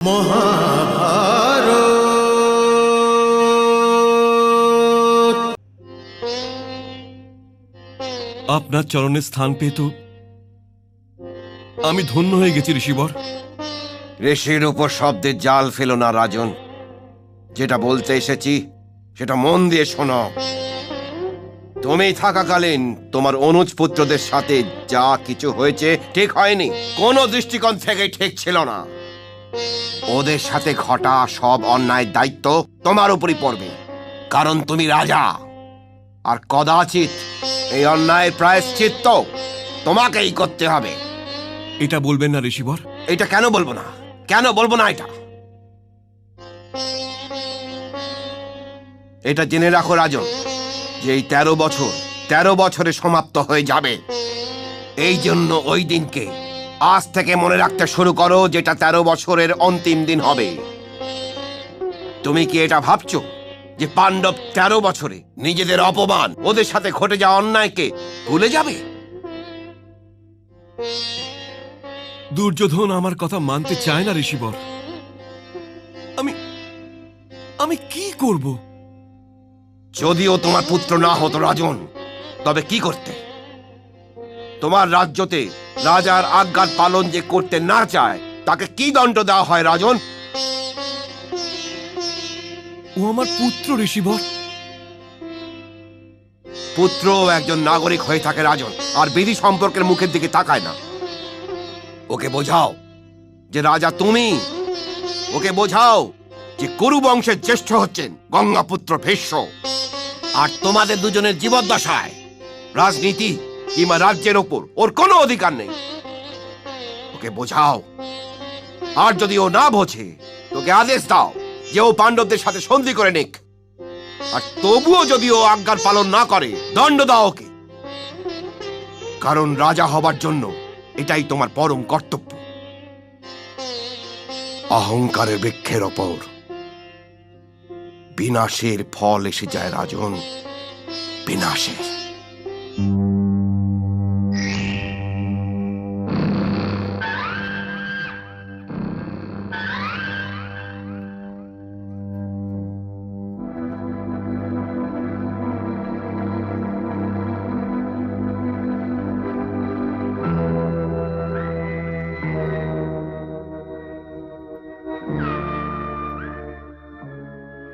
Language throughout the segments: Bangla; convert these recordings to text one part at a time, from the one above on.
মহাভারত। আপনার চরণে স্থান পেয়ে তো আমি ধন্য হয়ে গেছি ঋষিবর। ঋষির উপর শব্দের জাল ফেলো না রাজন। যেটা বলতে এসেছি সেটা মন দিয়ে শোনো। তুমি থাকাকালীন তোমার অনুজ পুত্রদের সাথে যা কিছু হয়েছে ঠিক হয়নি, কোনো দৃষ্টিকোণ থেকে ঠিক ছিল না। ওদের সাথে ঘটা সব অন্যায়ের দায়িত্ব তোমার উপরই পড়বে, কারণ তুমি রাজা। আর কদাচিৎ এই অন্যায়ের প্রায়শ্চিত্ত তোমাকেই করতে হবে। এটা বলবেন না ঋষিবর। এটা কেন বলবো না, কেন বলবো না? এটা জেনে রাখো রাজন, যে এই 13 বছরে সমাপ্ত হয়ে যাবে। এই জন্য ওই দিনকে আজ থেকে মনে রাখতে শুরু করো, যেটা 13 বছরের অন্তিম দিন হবে। তুমি কি এটা ভাবছো যে পাণ্ডব 13 বছরে নিজেদের অপমান, ওদের সাথে ঘটে যাওয়া অন্যায়কে ভুলে যাবে? দুর্যোধন আমার কথা মানতে চায় না ঋষিবর। আমি কি করব? যদিও তোমার পুত্র না হতো রাজন, তবে কি করতে? তোমার রাজ্যতে রাজার আজ্ঞার পালন যে করতে না চায়, তাকে কি দণ্ড দেওয়া হয় রাজন? ও আমার পুত্র ঋষিবর। পুত্র একজন নাগরিক হয়ে থাকে রাজন, আর বিধি সম্পর্কের মুখের দিকে তাকায় না। ওকে বোঝাও যে রাজা তুমি। ওকে বোঝাও যে কুরু বংশের জ্যেষ্ঠ হচ্ছেন গঙ্গাপুত্র ভীষ্ম, আর তোমাদের দুজনের জীবদ্দশায় রাজনীতি কিংবা রাজ্যের ওপর ওর কোনো অধিকার নেই। ওকে বোঝাও। আর যদি ও না বোঝে, তোকে আদেশ দাও যে ও পাণ্ডবদের সাথে সন্ধি করে নিক। আর তবুও যদি ও আজ্ঞার পালন না করে, দণ্ড দাও ওকে। কারণ রাজা হবার জন্য এটাই তোমার পরম কর্তব্য। অহংকারের বৃক্ষের ওপর বিনাশের ফল এসে যায় রাজন, বিনাশের।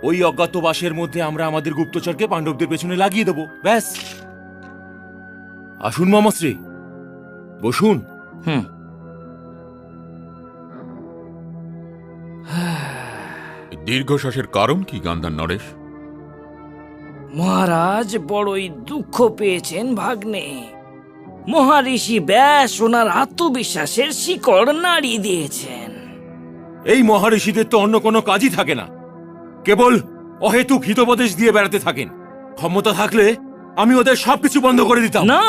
ওই অজ্ঞাতবাসের মধ্যে আমরা আমাদের গুপ্তচরকে পাণ্ডবদের পেছনে লাগিয়ে দেবো, ব্যাস। আসুন মামাশ্রী, বসুন। দীর্ঘশ্বাসের কারণ কি গান্ধার নরেশ? মহারাজ বড়ই দুঃখ পেয়েছেন ভাগ্নে। মহারিষি ব্যাস ওনার আত্মবিশ্বাসের শিকড় নাড়িয়ে দিয়েছেন। এই মহারিষিদের তো অন্য কোনো কাজই থাকে না, কেবল অহেতুক হিতোপদেশ দিয়ে বেড়াতে থাকেন। ক্ষমতা থাকলে আমি ওদের সবকিছু বন্ধ করে দিতাম। না,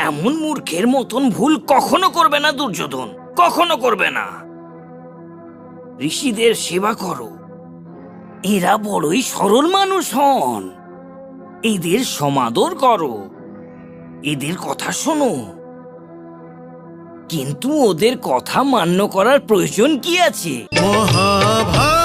এমন মূর্খের মতন ভুল কখনো করবে না দুর্যোধন, কখনো করবে না। ঋষিদের সেবা করো। এরা বড়ই সরল মানুষ হন। এদের সমাদর করো, এদের কথা শোনো। কিন্তু ওদের কথা মান্য করার প্রয়োজন কি আছে? মহাভারত।